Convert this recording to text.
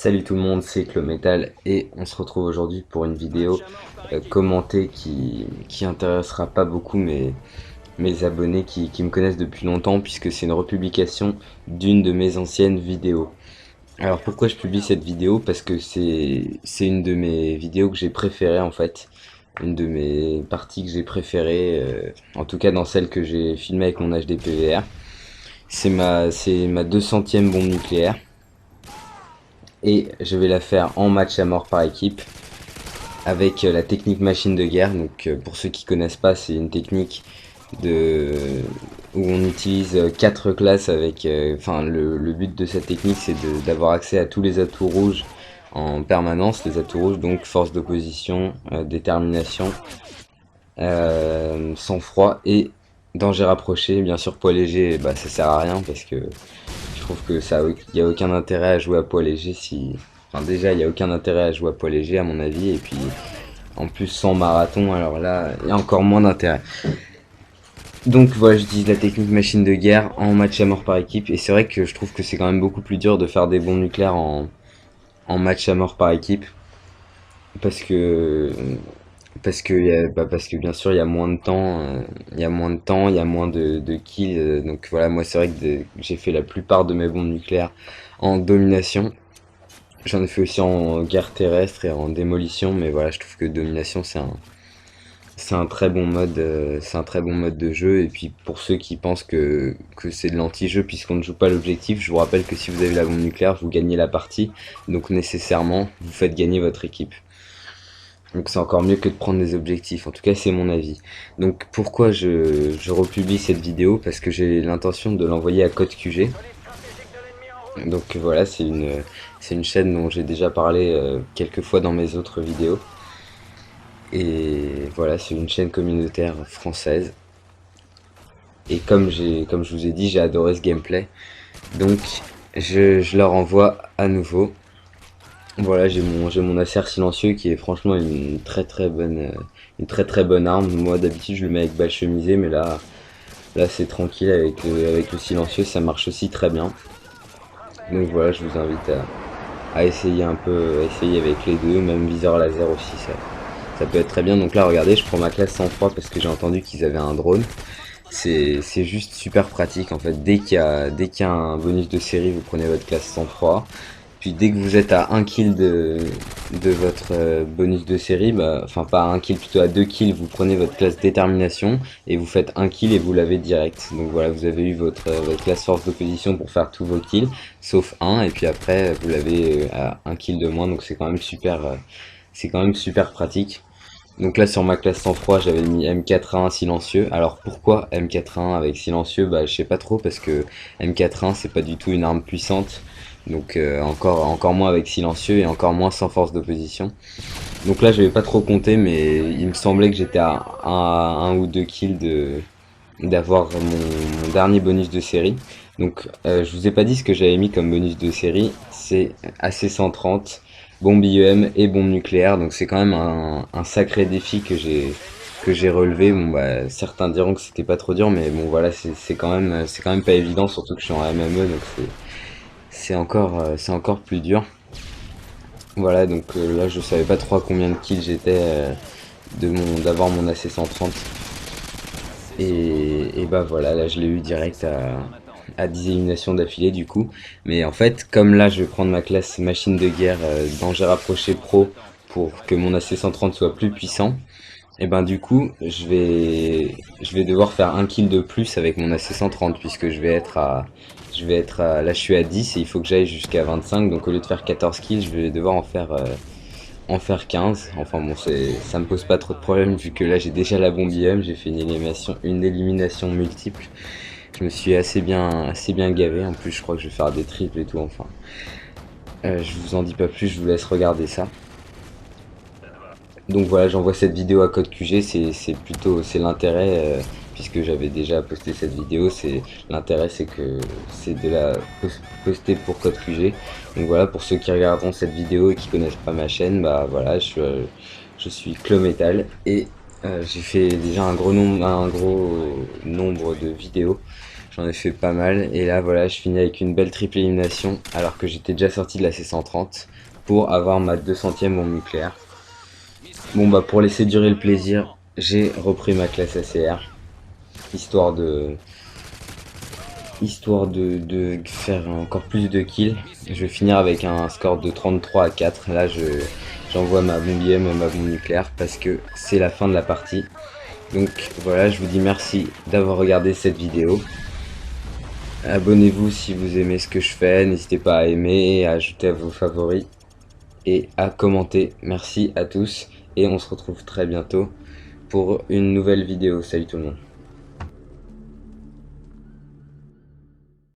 Salut tout le monde, c'est Clometal et on se retrouve aujourd'hui pour une vidéo commentée qui intéressera pas beaucoup mes abonnés qui me connaissent depuis longtemps puisque c'est une republication d'une de mes anciennes vidéos. Alors pourquoi je publie cette vidéo? Parce que c'est une de mes vidéos que j'ai préférées en fait, une de mes parties que j'ai préférées, en tout cas dans celle que j'ai filmée avec mon HD PVR. C'est ma 200e bombe nucléaire. Et je vais la faire en match à mort par équipe avec la technique machine de guerre. Donc pour ceux qui connaissent pas, c'est une technique de où on utilise 4 classes avec enfin le but de cette technique c'est d'avoir accès à tous les atouts rouges en permanence. Les atouts rouges, donc force d'opposition, détermination, sang-froid et danger rapproché. Bien sûr poids léger, bah ça sert à rien parce que je trouve que y a aucun intérêt à jouer à poids léger si, enfin déjà il y a aucun intérêt à jouer à poids léger à mon avis, et puis en plus sans marathon, alors là il y a encore moins d'intérêt. Donc voilà, j'utilise la technique machine de guerre en match à mort par équipe, et c'est vrai que je trouve que c'est quand même beaucoup plus dur de faire des bombes nucléaires en match à mort par équipe, parce que parce que bien sûr il y a moins de temps, il y a moins de kills, donc voilà, moi c'est vrai que j'ai fait la plupart de mes bombes nucléaires en domination. J'en ai fait aussi en guerre terrestre et en démolition, mais voilà, je trouve que domination c'est un très bon mode, c'est un très bon mode de jeu. Et puis pour ceux qui pensent que c'est de l'anti-jeu puisqu'on ne joue pas l'objectif, je vous rappelle que si vous avez la bombe nucléaire, vous gagnez la partie, donc nécessairement vous faites gagner votre équipe. Donc c'est encore mieux que de prendre des objectifs, en tout cas c'est mon avis. Donc pourquoi je republie cette vidéo? Parce que j'ai l'intention de l'envoyer à Code QG. Donc voilà, c'est une chaîne dont j'ai déjà parlé quelques fois dans mes autres vidéos. Et voilà, c'est une chaîne communautaire française. Et comme je vous ai dit, j'ai adoré ce gameplay. Donc je leur envoie à nouveau. Voilà, j'ai mon Acer silencieux qui est franchement une très bonne arme. Moi d'habitude je le mets avec balle chemisée, mais là c'est tranquille avec le silencieux, ça marche aussi très bien. Donc voilà, je vous invite à essayer un peu, à essayer avec les deux, même viseur laser aussi, ça peut être très bien. Donc là regardez, je prends ma classe sans froid parce que j'ai entendu qu'ils avaient un drone. C'est juste super pratique en fait. Dès qu'il y a un bonus de série, vous prenez votre classe sans froid. Puis dès que vous êtes à un kill de votre bonus de série, bah, enfin pas à un kill, plutôt à 2 kills, vous prenez votre classe détermination et vous faites un kill et vous l'avez direct. Donc voilà, vous avez eu votre classe force d'opposition pour faire tous vos kills, sauf un, et puis après vous l'avez à un kill de moins, donc c'est quand même super pratique. Donc là sur ma classe sans froid j'avais mis M4A1 silencieux. Alors pourquoi M4A1 avec silencieux? Bah je sais pas trop, parce que M4A1 c'est pas du tout une arme puissante. Donc encore moins avec silencieux et encore moins sans force d'opposition. Donc là je vais pas trop compter, mais il me semblait que j'étais à un ou deux kills d'avoir mon dernier bonus de série. Donc je vous ai pas dit ce que j'avais mis comme bonus de série, c'est AC-130, bombe IEM et bombe nucléaire, donc c'est quand même un sacré défi que j'ai relevé. Bon bah certains diront que c'était pas trop dur, mais bon voilà, c'est quand même pas évident, surtout que je suis en MME, donc c'est encore plus dur. Voilà, donc là je savais pas trop à combien de kills j'étais d'avoir mon AC-130. Et bah voilà, là je l'ai eu direct à 10 éliminations d'affilée du coup. Mais en fait, comme là je vais prendre ma classe machine de guerre danger rapproché pro pour que mon AC-130 soit plus puissant, et ben du coup je vais devoir faire un kill de plus avec mon AC-130, puisque là je suis à 10 et il faut que j'aille jusqu'à 25, donc au lieu de faire 14 kills je vais devoir en faire 15. Enfin bon, ça me pose pas trop de problème vu que là j'ai déjà la bombe IM, j'ai fait une élimination multiple. Je me suis assez bien gavé. En plus, je crois que je vais faire des triples et tout. Enfin, je vous en dis pas plus, je vous laisse regarder ça. Donc voilà, j'envoie cette vidéo à Code QG, c'est l'intérêt, puisque j'avais déjà posté cette vidéo, c'est l'intérêt, c'est que c'est de la poster pour Code QG. Donc voilà, pour ceux qui regarderont cette vidéo et qui connaissent pas ma chaîne, bah voilà, je suis Clometal et j'ai fait déjà un gros nombre de vidéos. J'en ai fait pas mal. Et là, voilà, je finis avec une belle triple élimination alors que j'étais déjà sorti de la C130 pour avoir ma 200e bombe nucléaire. Bon, bah, pour laisser durer le plaisir, j'ai repris ma classe ACR. Histoire de faire encore plus de kills. Je vais finir avec un score de 33 à 4. Là, j'envoie ma bombe IM et ma bombe nucléaire parce que c'est la fin de la partie. Donc voilà, je vous dis merci d'avoir regardé cette vidéo. Abonnez-vous si vous aimez ce que je fais. N'hésitez pas à aimer, à ajouter à vos favoris et à commenter. Merci à tous et on se retrouve très bientôt pour une nouvelle vidéo. Salut tout le monde.